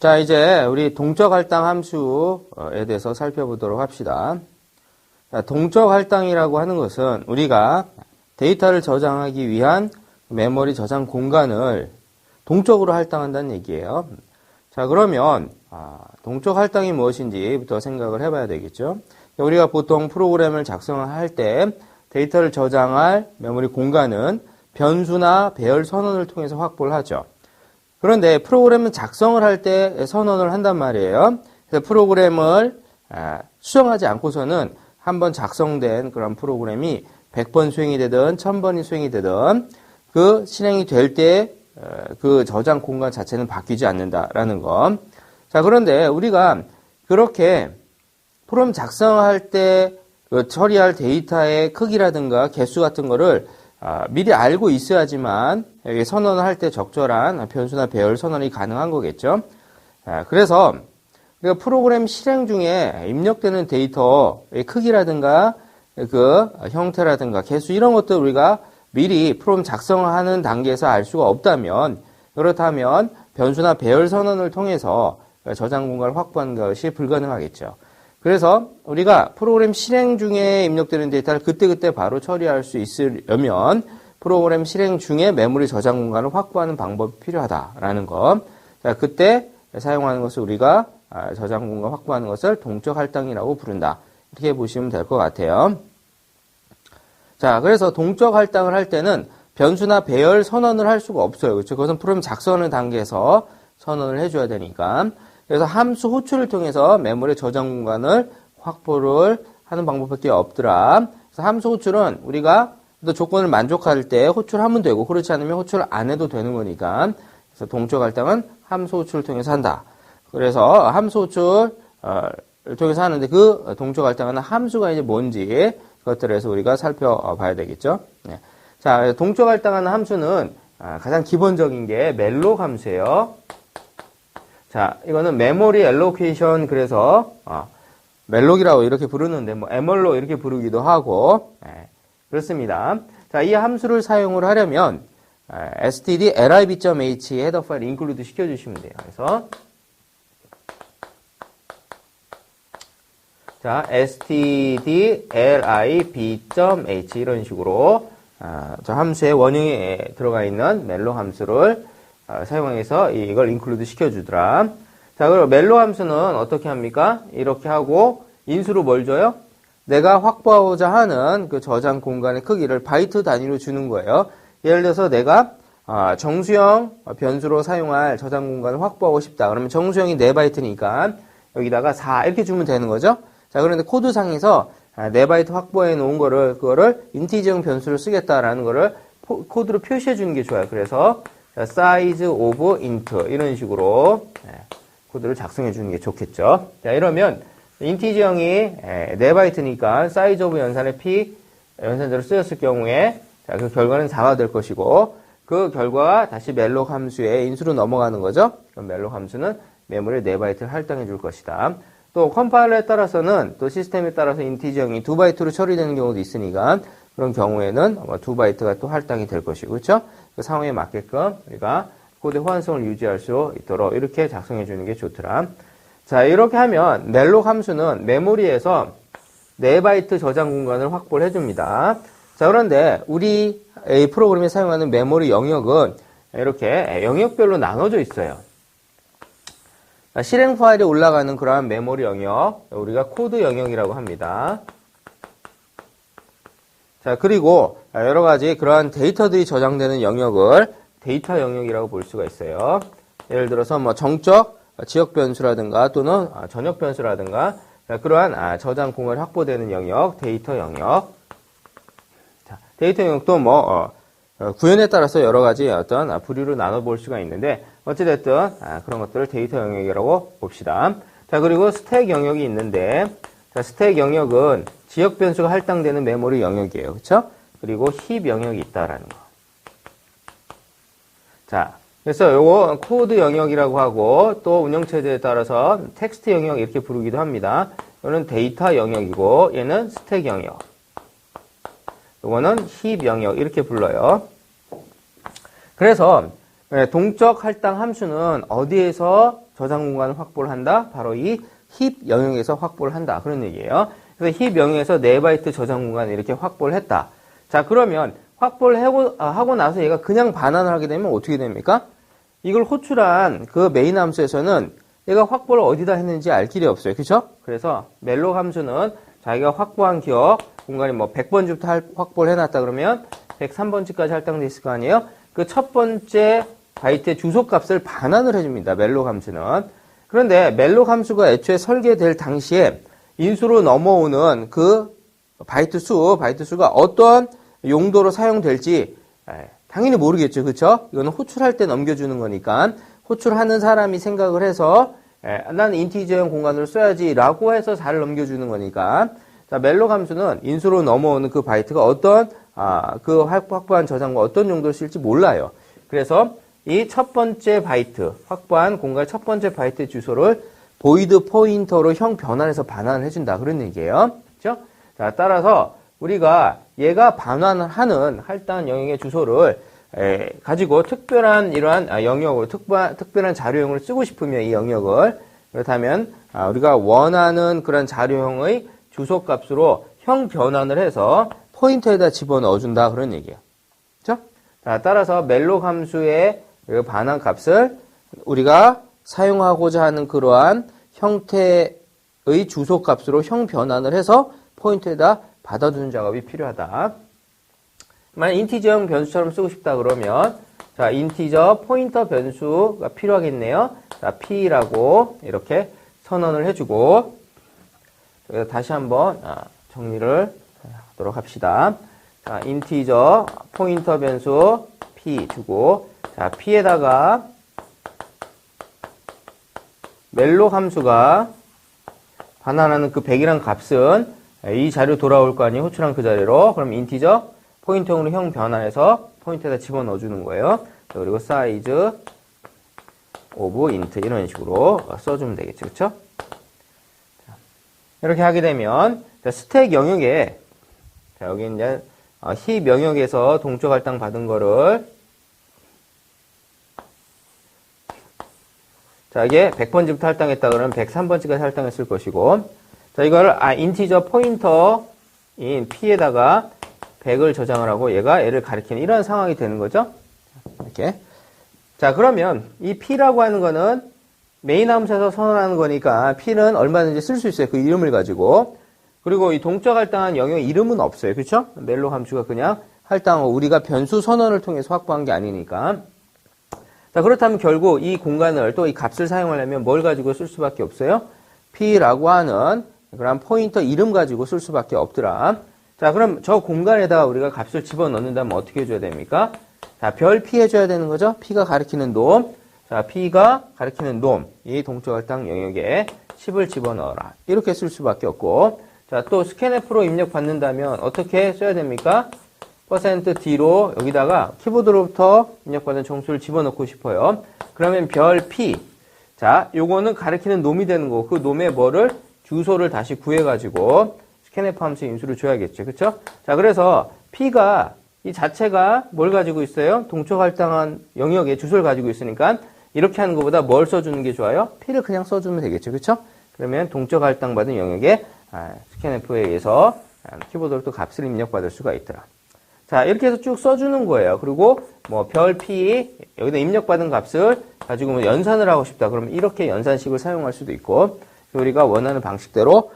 자, 이제 우리 동적 할당 함수에 대해서 살펴보도록 합시다. 자, 동적 할당이라고 하는 것은 우리가 데이터를 저장하기 위한 메모리 저장 공간을 동적으로 할당한다는 얘기예요. 자, 그러면 동적 할당이 무엇인지부터 생각을 해봐야 되겠죠. 우리가 보통 프로그램을 작성할 때 데이터를 저장할 메모리 공간은 변수나 배열 선언을 통해서 확보를 하죠. 그런데 프로그램은 작성을 할 때 선언을 한단 말이에요. 그래서 프로그램을 수정하지 않고서는 한번 작성된 그런 프로그램이 100번 수행이 되든 1000번이 수행이 되든 그 실행이 될 때 그 저장 공간 자체는 바뀌지 않는다라는 거. 자, 그런데 우리가 그렇게 프로그램 작성할 때 그 처리할 데이터의 크기라든가 개수 같은 거를 미리 알고 있어야지만 선언을 할 때 적절한 변수나 배열 선언이 가능한 거겠죠. 그래서 우리가 프로그램 실행 중에 입력되는 데이터의 크기라든가 그 형태라든가 개수 이런 것들 우리가 미리 프로그램 작성하는 단계에서 알 수가 없다면, 그렇다면 변수나 배열 선언을 통해서 저장 공간을 확보하는 것이 불가능하겠죠. 그래서 우리가 프로그램 실행 중에 입력되는 데이터를 그때그때 바로 처리할 수 있으려면 프로그램 실행 중에 메모리 저장 공간을 확보하는 방법이 필요하다라는 것. 자, 그때 사용하는 것을 우리가 저장 공간 확보하는 것을 동적 할당이라고 부른다. 이렇게 보시면 될 것 같아요. 자, 그래서 동적 할당을 할 때는 변수나 배열 선언을 할 수가 없어요. 그렇죠? 그것은 프로그램 작성하는 단계에서 선언을 해줘야 되니까. 그래서 함수 호출을 통해서 메모리 저장 공간을 확보를 하는 방법밖에 없더라. 그래서 함수 호출은 우리가 또 조건을 만족할 때 호출하면 되고, 그렇지 않으면 호출을 안 해도 되는 거니까. 그래서 동적 할당은 함수 호출을 통해서 한다. 그래서 함수 호출을 통해서 하는데 그 동적 할당하는 함수가 이제 뭔지 그것들에 서 우리가 살펴봐야 되겠죠. 네. 자, 동적 할당하는 함수는 가장 기본적인 게 멜록 함수예요. 자, 이거는 메모리 엘로케이션, 그래서 멜록이라고 이렇게 부르는데 뭐 에멀로 이렇게 부르기도 하고, 그렇습니다. 자, 이 함수를 사용을 하려면 std.lib.h 헤더 파일 인클루드 시켜주시면 돼요. 그래서 자, std.lib.h 이런 식으로 저 함수의 원형에 들어가 있는 멜록 함수를 사용해서 이걸 인클루드 시켜주더라. 자, 그리고 멜록 함수는 어떻게 합니까? 이렇게 하고 인수로 뭘 줘요? 내가 확보하고자 하는 그 저장 공간의 크기를 바이트 단위로 주는 거예요. 예를 들어서 내가 정수형 변수로 사용할 저장 공간을 확보하고 싶다. 그러면 정수형이 4바이트니까 여기다가 4 이렇게 주면 되는 거죠. 자, 그런데 코드상에서 4바이트 확보해 놓은 거를, 그거를 인티저형 변수를 쓰겠다라는 거를 코드로 표시해 주는 게 좋아요. 그래서 size of int 이런 식으로 코드를 작성해 주는 게 좋겠죠. 자, 이러면 인티저형이 4바이트니까 size of 연산의 p 연산대로 쓰였을 경우에 자, 그 결과는 4가 될 것이고, 그 결과가 다시 멜록 함수의 인수로 넘어가는 거죠. 그럼 멜록 함수는 메모리에 4바이트를 할당해 줄 것이다. 또 컴파일러에 따라서는 또 시스템에 따라서 인티저형이 2바이트로 처리되는 경우도 있으니까 그런 경우에는 아마 2바이트가 또 할당이 될 것이고, 그렇죠? 그 상황에 맞게끔 우리가 코드의 호환성을 유지할 수 있도록 이렇게 작성해 주는 게 좋더라. 자, 이렇게 하면 멜록 함수는 메모리에서 4바이트 저장 공간을 확보를 해줍니다. 자, 그런데 우리 이 프로그램이 사용하는 메모리 영역은 이렇게 영역별로 나눠져 있어요. 실행 파일에 올라가는 그러한 메모리 영역, 우리가 코드 영역이라고 합니다. 자, 그리고 여러 가지 그러한 데이터들이 저장되는 영역을 데이터 영역이라고 볼 수가 있어요. 예를 들어서 뭐 정적, 지역 변수라든가 또는 전역 변수라든가 그러한 저장 공간이 확보되는 영역, 데이터 영역. 자, 데이터 영역도 뭐 구현에 따라서 여러 가지 어떤 부류로 나눠볼 수가 있는데, 어찌됐든 그런 것들을 데이터 영역이라고 봅시다. 자, 그리고 스택 영역이 있는데, 자, 스택 영역은 지역 변수가 할당되는 메모리 영역이에요. 그렇죠? 그리고 힙 영역이 있다라는 거. 자, 그래서 요거 코드 영역이라고 하고, 또 운영체제에 따라서 텍스트 영역 이렇게 부르기도 합니다. 이거는 데이터 영역이고, 얘는 스택 영역. 요거는 힙 영역 이렇게 불러요. 그래서 동적 할당 함수는 어디에서 저장 공간을 확보를 한다? 바로 이 힙 영역에서 확보를 한다. 그런 얘기예요. 그래서 힙 영역에서 4바이트 저장 공간을 이렇게 확보를 했다. 자, 그러면 확보를 하고 나서 얘가 그냥 반환을 하게 되면 어떻게 됩니까? 이걸 호출한 그 메인 함수에서는 얘가 확보를 어디다 했는지 알 길이 없어요. 그쵸? 그래서 멜록 함수는 자기가 확보한 기억, 공간이 뭐 100번쯤부터 확보를 해놨다 그러면 103번째까지 할당돼 있을 거 아니에요? 그 첫 번째 바이트의 주소 값을 반환을 해줍니다. 멜록 함수는. 그런데 멜록 함수가 애초에 설계될 당시에 인수로 넘어오는 그 바이트 수가 어떤 용도로 사용될지 당연히 모르겠죠. 그쵸? 이거는 호출할 때 넘겨주는 거니까 호출하는 사람이 생각을 해서 나는 인티저형 공간으로 써야지 라고 해서 4를 넘겨주는 거니까 자, 멜록 함수는 인수로 넘어오는 그 바이트가 어떤 그 확보한 저장과 어떤 용도로 쓸지 몰라요. 그래서 이 첫 번째 바이트, 확보한 공간의 첫 번째 바이트 주소를 보이드 포인터로 형 변환해서 반환을 해준다. 그런 얘기예요. 그렇죠? 자, 따라서 우리가 얘가 반환을 하는 할당 영역의 주소를 가지고 특별한 이러한 영역으로 특별한 자료형을 쓰고 싶으면 이 영역을 그렇다면 우리가 원하는 그런 자료형의 주소 값으로 형 변환을 해서 포인터에다 집어넣어 준다. 그런 얘기예요. 그렇죠? 자, 따라서 멜록 함수의 반환 값을 우리가 사용하고자 하는 그러한 형태의 주소 값으로 형 변환을 해서 포인터에다 받아두는 작업이 필요하다. 만약 인티저형 변수처럼 쓰고 싶다 그러면 자, 인티저 포인터 변수가 필요하겠네요. 자, P라고 이렇게 선언을 해주고 여기서 다시 한번 정리를 하도록 합시다. 자, 인티저 포인터 변수 P 주고 자, P에다가 멜록 함수가 반환하는 그 100이란 값은 이 자료 돌아올 거 아니에요? 호출한 그 자리로. 그럼 인티저 포인터형으로 형 변환해서 포인트에다 집어넣어 주는 거예요. 자, 그리고 사이즈 오브 인트 이런 식으로 써주면 되겠죠. 그쵸? 이렇게 하게 되면 자, 스택 영역에 자, 여기 이제 힙 영역에서 동적 할당 받은 거를 자, 이게 100번째부터 할당했다 그러면 103번째까지 할당했을 것이고 자, 이거를 인티저 포인터인 P에다가 100을 저장을 하고 얘가 얘를 가리키는 이런 상황이 되는 거죠. 이렇게. 자, 그러면 이 P라고 하는 거는 메인 함수에서 선언하는 거니까 P는 얼마든지 쓸 수 있어요. 그 이름을 가지고. 그리고 이 동적 할당한 영역 이름은 없어요. 그렇죠? 멜록 함수가 그냥 할당하고 우리가 변수 선언을 통해서 확보한 게 아니니까. 자, 그렇다면 결국 이 공간을 또 이 값을 사용하려면 뭘 가지고 쓸 수밖에 없어요? P라고 하는 그런 포인터 이름 가지고 쓸 수밖에 없더라. 자, 그럼 저 공간에다가 우리가 값을 집어넣는다면 어떻게 해줘야 됩니까? 자, 별 P 해줘야 되는 거죠? P가 가리키는 놈. 자, P가 가리키는 놈. 이 동적 할당 영역에 10을 집어넣어라. 이렇게 쓸 수밖에 없고. 자, 또 스캔F로 입력받는다면 어떻게 써야 됩니까? %D로 여기다가 키보드로부터 입력받은 정수를 집어넣고 싶어요. 그러면 별 P. 자, 요거는 가리키는 놈이 되는 거고 그 놈의 뭐를 주소를 다시 구해가지고 스캔F 함수 인수를 줘야겠죠. 그쵸? 자, 그래서 P가 이 자체가 뭘 가지고 있어요? 동적 할당한 영역에 주소를 가지고 있으니까 이렇게 하는 것보다 뭘 써주는 게 좋아요? P를 그냥 써주면 되겠죠. 그쵸? 그러면 동적 할당 받은 영역에 스캔F에 의해서 키보드로부터 값을 입력받을 수가 있더라. 자, 이렇게 해서 쭉 써주는 거예요. 그리고 뭐 별 P 여기다 입력받은 값을 가지고 뭐 연산을 하고 싶다. 그러면 이렇게 연산식을 사용할 수도 있고 우리가 원하는 방식대로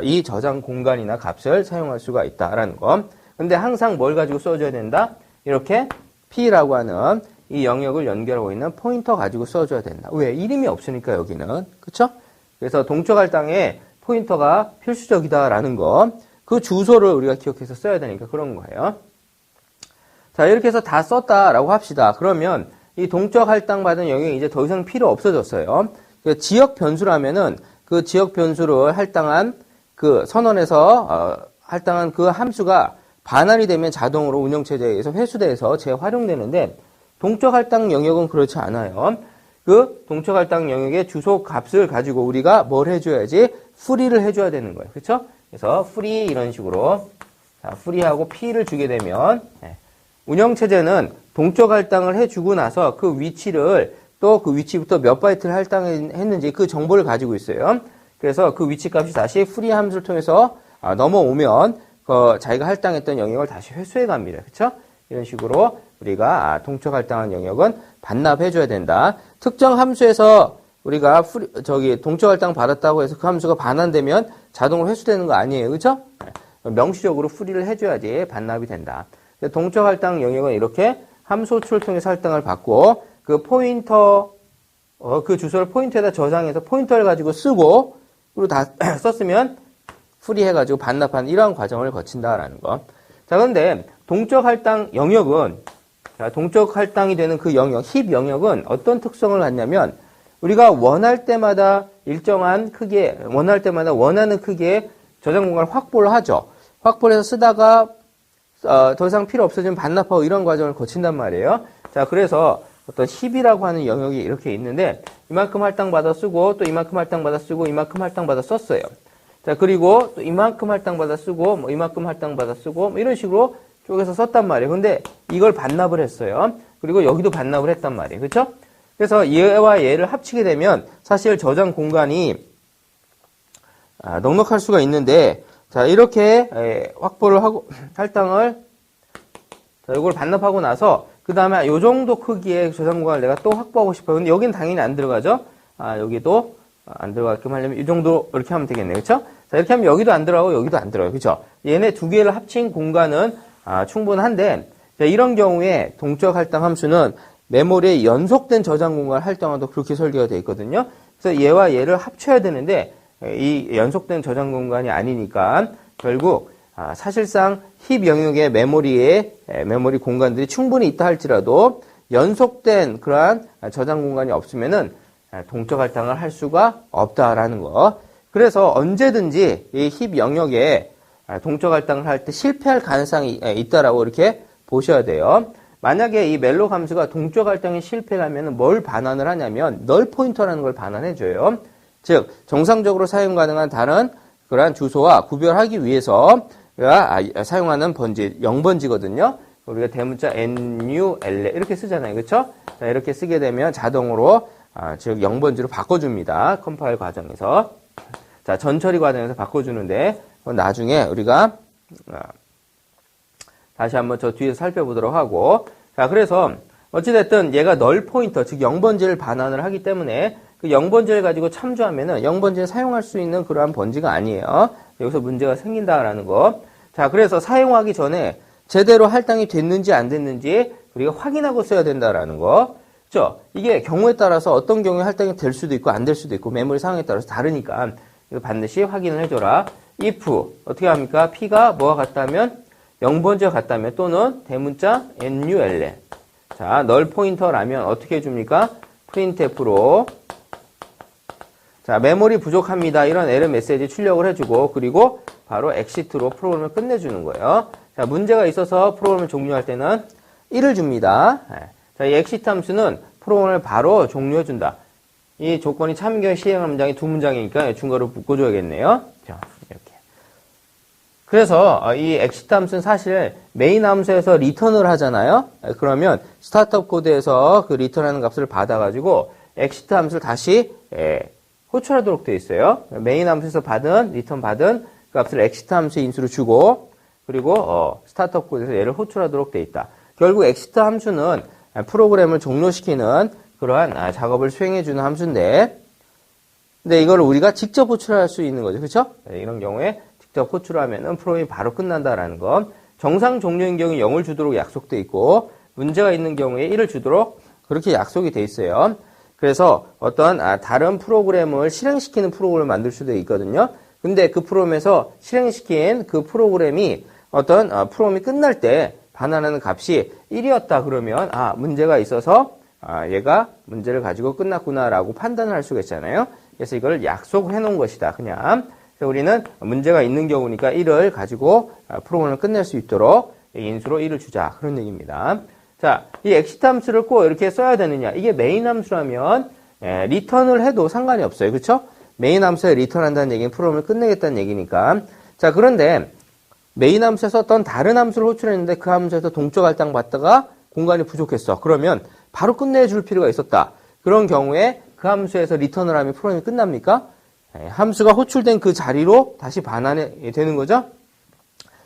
이 저장 공간이나 값을 사용할 수가 있다라는 거. 근데 항상 뭘 가지고 써줘야 된다? 이렇게 P라고 하는 이 영역을 연결하고 있는 포인터 가지고 써줘야 된다. 왜? 이름이 없으니까 여기는. 그쵸? 그래서 동적 할당에 포인터가 필수적이다라는 거. 그 주소를 우리가 기억해서 써야 되니까 그런 거예요. 자, 이렇게 해서 다 썼다라고 합시다. 그러면 이 동적 할당 받은 영역이 이제 더 이상 필요 없어졌어요. 지역 변수라면은 그 지역 변수를 할당한 그 선언에서 할당한 그 함수가 반환이 되면 자동으로 운영체제에 의해서 회수돼서 재활용되는데 동적 할당 영역은 그렇지 않아요. 그 동적 할당 영역의 주소 값을 가지고 우리가 뭘 해줘야지? 프리를 해줘야 되는 거예요. 그렇죠? 그래서 프리 이런 식으로 자, 프리하고 P를 주게 되면 운영체제는 동적 할당을 해주고 나서 그 위치를 또 그 위치부터 몇 바이트를 할당했는지 그 정보를 가지고 있어요. 그래서 그 위치 값이 다시 프리 함수를 통해서 넘어오면 자기가 할당했던 영역을 다시 회수해 갑니다. 그렇죠? 이런 식으로 우리가 동적 할당한 영역은 반납해줘야 된다. 특정 함수에서 우리가 동적 할당 받았다고 해서 그 함수가 반환되면 자동으로 회수되는 거 아니에요. 그렇죠? 명시적으로 풀이를 해줘야지 반납이 된다. 동적 할당 영역은 이렇게 함수 호출을 통해서 할당을 받고 그 포인터 그 주소를 포인터에다 저장해서 포인터를 가지고 쓰고 그리고 다 썼으면 풀이해가지고 반납하는 이러한 과정을 거친다라는 거. 자, 그런데 동적 할당 영역은 동적 할당이 되는 그 영역, 힙 영역은 어떤 특성을 갖냐면 우리가 원할 때마다 일정한 크기에 원할 때마다 원하는 크기의 저장 공간을 확보를 하죠. 확보를 해서 쓰다가 더 이상 필요 없어지면 반납하고 이런 과정을 거친단 말이에요. 자, 그래서 어떤 힙이라고 하는 영역이 이렇게 있는데 이만큼 할당받아 쓰고 또 이만큼 할당받아 쓰고 이만큼 할당받아 썼어요. 자, 그리고 또 이만큼 할당받아 쓰고 뭐 이만큼 할당받아 쓰고 뭐 이런 식으로 쪼개서 썼단 말이에요. 근데 이걸 반납을 했어요. 그리고 여기도 반납을 했단 말이에요. 그렇죠? 그래서 얘와 얘를 합치게 되면 사실 저장 공간이 넉넉할 수가 있는데 자, 이렇게 확보를 하고 할당을 자, 이걸 반납하고 나서 그 다음에 요 정도 크기의 저장 공간을 내가 또 확보하고 싶어요. 근데 여기는 당연히 안 들어가죠. 여기도 안 들어가게끔 하려면 이 정도 이렇게 하면 되겠네요. 그렇죠? 자, 이렇게 하면 여기도 안 들어가고 여기도 안 들어가요. 그렇죠? 얘네 두 개를 합친 공간은 충분한데 자, 이런 경우에 동적 할당 함수는 메모리에 연속된 저장 공간을 할당하도 그렇게 설계가 되어 있거든요. 그래서 얘와 얘를 합쳐야 되는데 이 연속된 저장 공간이 아니니까 결국 사실상 힙 영역의 메모리 공간들이 충분히 있다 할지라도 연속된 그러한 저장 공간이 없으면은 동적 할당을 할 수가 없다라는 거. 그래서 언제든지 이 힙 영역에 동적 할당을 할 때 실패할 가능성이 있다라고 이렇게 보셔야 돼요. 만약에 이 멜록 함수가 동적 할당에 실패하면 뭘 반환을 하냐면 널 포인터라는 걸 반환해줘요. 즉 정상적으로 사용 가능한 다른 그러한 주소와 구별하기 위해서 사용하는 번지 0번지거든요. 우리가 대문자 NULA 이렇게 쓰잖아요. 그렇죠? 자, 이렇게 쓰게 되면 자동으로 즉 0번지로 바꿔줍니다. 컴파일 과정에서. 자, 전처리 과정에서 바꿔주는데 나중에 우리가 다시 한번 저 뒤에서 살펴보도록 하고 자, 그래서 어찌됐든 얘가 널 포인터 즉 0번지를 반환을 하기 때문에 그 0번지를 가지고 참조하면은 0번지를 사용할 수 있는 그러한 번지가 아니에요. 여기서 문제가 생긴다라는 거. 자, 그래서 사용하기 전에 제대로 할당이 됐는지 안 됐는지 우리가 확인하고 써야 된다라는 거. 그렇죠? 이게 경우에 따라서 어떤 경우에 할당이 될 수도 있고 안 될 수도 있고 메모리 상황에 따라서 다르니까 이거 반드시 확인을 해줘라. if 어떻게 합니까? p가 뭐가 같다면 0번지가 같다면 또는 대문자 NULA. 자, 널 포인터라면 어떻게 해줍니까? printf로 자, 메모리 부족합니다. 이런 에러 메시지 출력을 해주고 그리고 바로 exit로 프로그램을 끝내주는 거예요. 자, 문제가 있어서 프로그램을 종료할 때는 1을 줍니다. 자, 이 exit 함수는 프로그램을 바로 종료해준다. 이 조건이 참인 경우 시행한 문장이 두 문장이니까 중괄호 묶어줘야겠네요. 자, 이렇게. 그래서 이 exit 함수는 사실 메인 함수에서 리턴을 하잖아요. 그러면 스타트업 코드에서 그 리턴하는 값을 받아가지고 exit 함수를 다시 호출하도록 되어 있어요. 메인 함수에서 리턴 받은 값을 exit 함수의 인수로 주고 그리고 스타트업 코드에서 얘를 호출하도록 되어 있다. 결국 exit 함수는 프로그램을 종료시키는 그러한 작업을 수행해주는 함수인데 근데 이걸 우리가 직접 호출할 수 있는 거죠. 그렇죠? 이런 경우에 직접 호출하면은 프로그램이 바로 끝난다라는 건 정상 종료인 경우에 0을 주도록 약속되어 있고 문제가 있는 경우에 1을 주도록 그렇게 약속이 되어 있어요. 그래서 어떤 다른 프로그램을 실행시키는 프로그램을 만들 수도 있거든요. 근데 그 프로그램에서 실행시킨 그 프로그램이 어떤 프로그램이 끝날 때 반환하는 값이 1이었다 그러면 문제가 있어서 얘가 문제를 가지고 끝났구나라고 판단을 할 수가 있잖아요. 그래서 이걸 약속을 해놓은 것이다. 그냥 그래서 우리는 문제가 있는 경우니까 1을 가지고 프로그램을 끝낼 수 있도록 인수로 1을 주자. 그런 얘기입니다. 자, 이 exit 함수를 꼭 이렇게 써야 되느냐? 이게 메인 함수라면 리턴을 해도 상관이 없어요. 그렇죠? 메인 함수에 리턴한다는 얘기는 프로그램을 끝내겠다는 얘기니까. 자, 그런데 메인 함수에서 어떤 다른 함수를 호출했는데 그 함수에서 동적 할당 받다가 공간이 부족했어. 그러면 바로 끝내줄 필요가 있었다. 그런 경우에 그 함수에서 리턴을 하면 프로그램이 끝납니까? 함수가 호출된 그 자리로 다시 반환이 되는 거죠.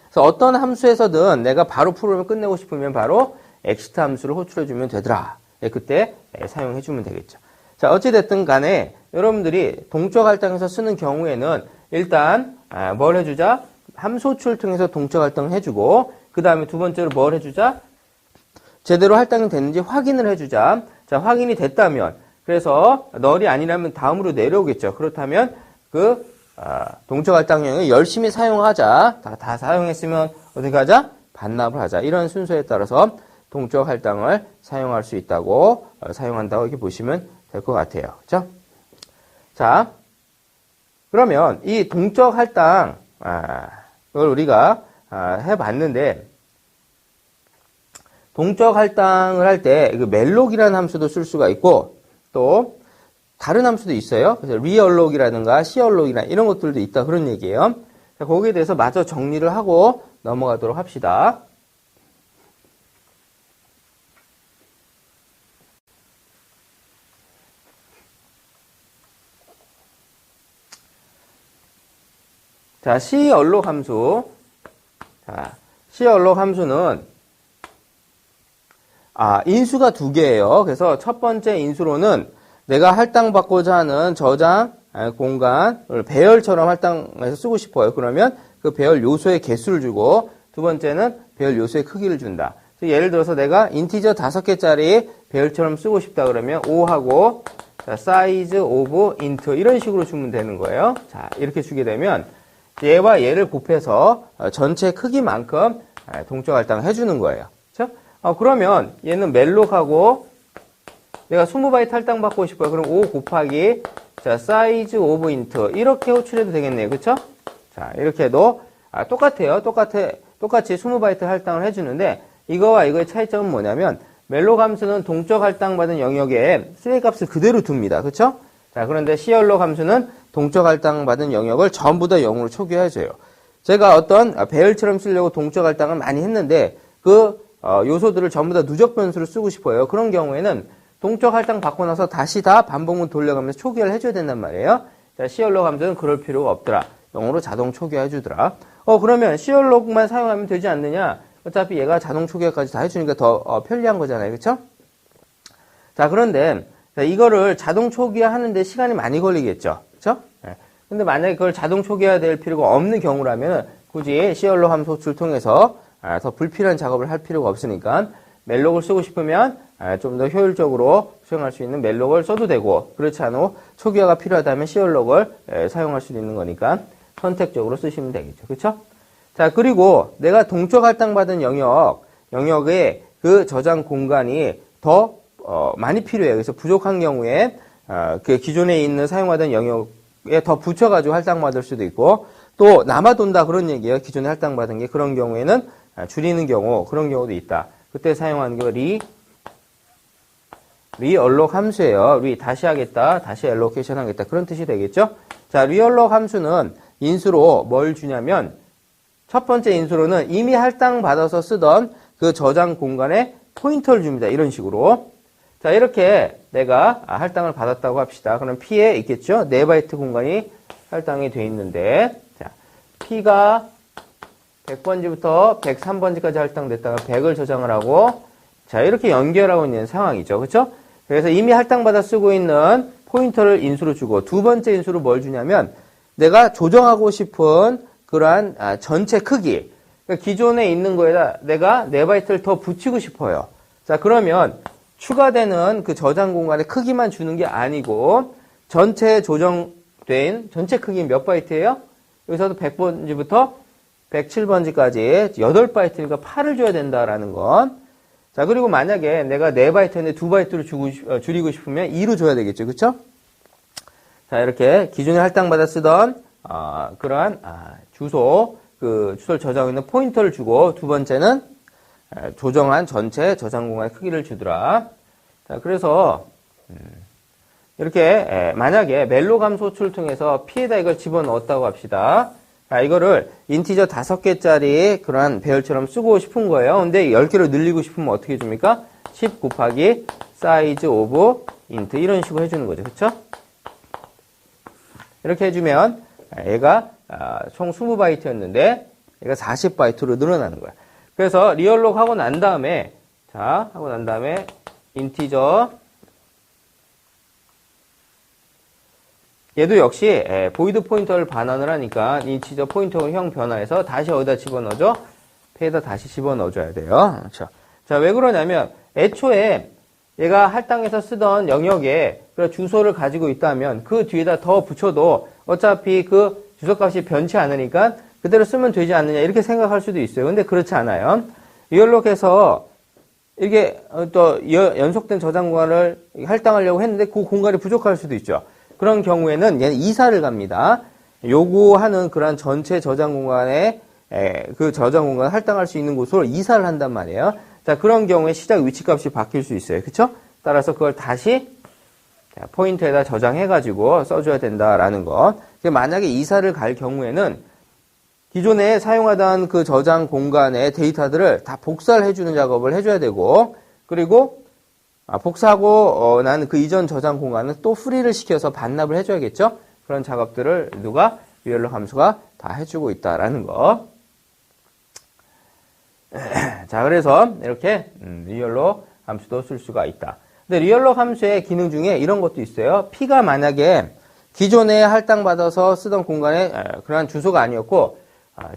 그래서 어떤 함수에서든 내가 바로 프로그램을 끝내고 싶으면 바로 exit 함수를 호출해주면 되더라. 그때 사용해주면 되겠죠. 자, 어찌됐든 간에 여러분들이 동적 할당에서 쓰는 경우에는 일단 뭘 해주자? 함수 호출을 통해서 동적 할당을 해주고 그 다음에 두 번째로 뭘 해주자? 제대로 할당이 됐는지 확인을 해주자. 자, 확인이 됐다면 그래서 널이 아니라면 다음으로 내려오겠죠. 그렇다면 그 동적 할당형을 열심히 사용하자. 다 사용했으면 어떻게 하자? 반납을 하자. 이런 순서에 따라서 동적 할당을 사용할 수 있다고 사용한다고 이렇게 보시면 될 것 같아요. 그렇죠? 자, 그러면 이 동적 할당 그걸 우리가 해봤는데 동적 할당을 할 때 그 멜록이라는 함수도 쓸 수가 있고 또 다른 함수도 있어요. 그래서 리얼록이라든가 시얼록이나 이런 것들도 있다 그런 얘기예요. 자, 거기에 대해서 마저 정리를 하고 넘어가도록 합시다. 자, 시얼록 함수. 자, 시얼록 함수는 인수가 두 개예요. 그래서 첫 번째 인수로는 내가 할당받고자 하는 저장 공간을 배열처럼 할당해서 쓰고 싶어요. 그러면 그 배열 요소의 개수를 주고 두 번째는 배열 요소의 크기를 준다. 예를 들어서 내가 인티저 5개짜리 배열처럼 쓰고 싶다 그러면 5하고 size of int 이런 식으로 주면 되는 거예요. 자, 이렇게 주게 되면 얘와 얘를 곱해서 전체 크기만큼 동적 할당을 해주는 거예요. 그렇죠? 그러면 얘는 멜록하고 내가 20바이트 할당받고 싶어요. 그럼 5 곱하기 size of int 이렇게 호출해도 되겠네요. 그렇죠? 자, 이렇게 해도 똑같아요. 똑같이 20바이트 할당을 해주는데 이거와 이거의 차이점은 뭐냐면 멜록 함수는 동적 할당받은 영역에 쓰레기값을 그대로 둡니다. 그렇죠? 자, 그런데 시얼록 함수는 동적 할당받은 영역을 전부 다 0으로 초기화해줘요. 제가 어떤 배열처럼 쓰려고 동적 할당을 많이 했는데 그 요소들을 전부 다 누적 변수로 쓰고 싶어요. 그런 경우에는 동적 할당 받고 나서 다시 다 반복문 돌려가면서 초기화를 해줘야 된단 말이에요. 자, 시얼록 함수는 그럴 필요가 없더라. 0으로 자동 초기화해주더라. 그러면 시얼록만 사용하면 되지 않느냐? 어차피 얘가 자동 초기화까지 다 해주니까 더 편리한 거잖아요. 그쵸? 자, 그런데 이거를 자동 초기화 하는데 시간이 많이 걸리겠죠. 그쵸? 근데 만약에 그걸 자동 초기화 될 필요가 없는 경우라면 굳이 시얼록 함수 호출을 통해서 더 불필요한 작업을 할 필요가 없으니까 멜록을 쓰고 싶으면 좀 더 효율적으로 수행할 수 있는 멜록을 써도 되고 그렇지 않고 초기화가 필요하다면 시얼록을 사용할 수 있는 거니까 선택적으로 쓰시면 되겠죠. 그렇죠? 자, 그리고 내가 동적 할당받은 영역의 그 저장 공간이 더 많이 필요해요. 그래서 부족한 경우에 그 기존에 있는 사용하던 영역에 더 붙여가지고 할당받을 수도 있고 또 남아돈다 그런 얘기예요. 기존에 할당받은 게 그런 경우에는 줄이는 경우 그런 경우도 있다. 그때 사용하는 게 리얼록 함수예요. 다시 하겠다. 다시 엘로케이션 하겠다. 그런 뜻이 되겠죠? 자, 리얼록 함수는 인수로 뭘 주냐면 첫 번째 인수로는 이미 할당받아서 쓰던 그 저장 공간에 포인터를 줍니다. 이런 식으로. 자, 이렇게 내가 할당을 받았다고 합시다. 그럼 P에 있겠죠? 4바이트 공간이 할당이 돼 있는데 자, P가 100번지부터 103번지까지 할당됐다가 100을 저장을 하고 자, 이렇게 연결하고 있는 상황이죠. 그렇죠? 그래서 이미 할당받아 쓰고 있는 포인터를 인수로 주고 두 번째 인수로 뭘 주냐면 내가 조정하고 싶은 그러한 전체 크기 그러니까 기존에 있는 거에다 내가 4바이트를 더 붙이고 싶어요. 자, 그러면 추가되는 그 저장 공간의 크기만 주는 게 아니고 전체 조정된 전체 크기 몇 바이트예요? 여기서도 100번지부터 107번지까지 8바이트니까 8을 줘야 된다라는 건. 자, 그리고 만약에 내가 4바이트인데 2바이트로 줄이고 싶으면 2로 줘야 되겠죠. 그쵸? 자, 이렇게 기존에 할당받아 쓰던, 그러한, 주소를 저장하고 있는 포인터를 주고, 두 번째는, 조정한 전체 저장 공간의 크기를 주더라. 자, 그래서, 이렇게, 만약에 멜록 함수 호출을 통해서 P에다 이걸 집어넣었다고 합시다. 자, 이거를 인티저 5개짜리 그러한 배열처럼 쓰고 싶은 거예요. 근데 10개로 늘리고 싶으면 어떻게 줍니까? 10 곱하기 size of int 이런 식으로 해주는 거죠. 그쵸? 이렇게 해주면 얘가 총 20바이트였는데 얘가 40바이트로 늘어나는 거야. 그래서 리얼록 하고 난 다음에 인티저 얘도 역시 보이드 포인터를 반환을 하니까 인티저 포인터형 변화해서 다시 어디다 집어넣어줘? 패에다 다시 집어넣어줘야 돼요. 그렇죠. 자, 왜 그러냐면 애초에 얘가 할당에서 쓰던 영역에 그런 주소를 가지고 있다면 그 뒤에다 더 붙여도 어차피 그 주소값이 변치 않으니까 그대로 쓰면 되지 않느냐 이렇게 생각할 수도 있어요. 근데 그렇지 않아요. 리얼록해서 이게 또 연속된 저장 공간을 할당하려고 했는데 그 공간이 부족할 수도 있죠. 그런 경우에는 얘는 이사를 갑니다. 요구하는 그런 전체 저장 공간에 그 저장 공간을 할당할 수 있는 곳으로 이사를 한단 말이에요. 자, 그런 경우에 시작 위치값이 바뀔 수 있어요. 그쵸? 따라서 그걸 다시 포인트에다 저장해가지고 써줘야 된다라는 것. 만약에 이사를 갈 경우에는 기존에 사용하던 그 저장 공간의 데이터들을 다 복사를 해주는 작업을 해줘야 되고, 그리고 복사하고 난 그 이전 저장 공간은 또 프리를 시켜서 반납을 해줘야겠죠? 그런 작업들을 누가? 리얼록 함수가 다 해주고 있다라는 거. 자, 그래서 이렇게 리얼록 함수도 쓸 수가 있다. 근데 리얼록 함수의 기능 중에 이런 것도 있어요. P가 만약에 기존에 할당받아서 쓰던 공간에 그러한 주소가 아니었고,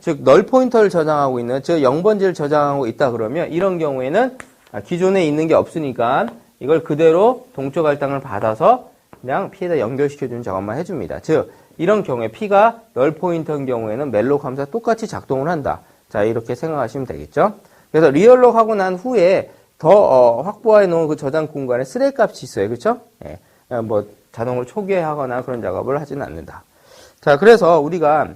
즉 널 포인터를 저장하고 있는, 즉 0번지를 저장하고 있다 그러면 이런 경우에는 기존에 있는 게 없으니까 이걸 그대로 동적 할당을 받아서 그냥 P에다 연결시켜주는 작업만 해줍니다. 즉 이런 경우에 P가 널 포인터인 경우에는 멜록 함수가 똑같이 작동을 한다. 자, 이렇게 생각하시면 되겠죠. 그래서 리얼록 하고 난 후에 더 확보해 놓은 그 저장 공간에 스레 값이 있어요. 그렇죠? 예. 뭐 자동으로 초기화하거나 그런 작업을 하지는 않는다. 자, 그래서 우리가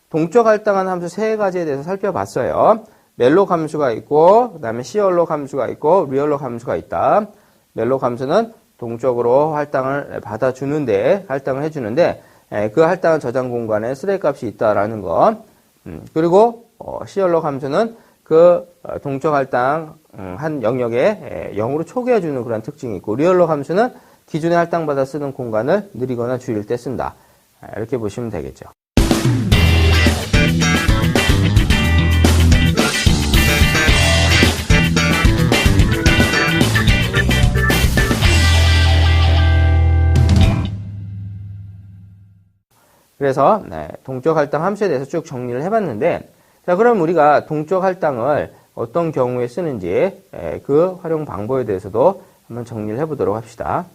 동적 할당한 함수 세 가지에 대해서 살펴봤어요. 멜록 함수가 있고, 그 다음에 시얼록 함수가 있고, 리얼록 함수가 있다. 멜록 함수는 동적으로 할당을 받아주는데, 할당을 해주는데, 그 할당한 저장 공간에 스레 값이 있다라는 것. 그리고 시얼록 함수는 그 동적 할당 한 영역에 0으로 초기화해주는 그런 특징이 있고, 리얼록 함수는 기존에 할당받아 쓰는 공간을 느리거나 줄일 때 쓴다. 이렇게 보시면 되겠죠. 그래서 동적 할당 함수에 대해서 쭉 정리를 해봤는데, 자, 그럼 우리가 동적 할당을 어떤 경우에 쓰는지 그 활용 방법에 대해서도 한번 정리를 해보도록 합시다.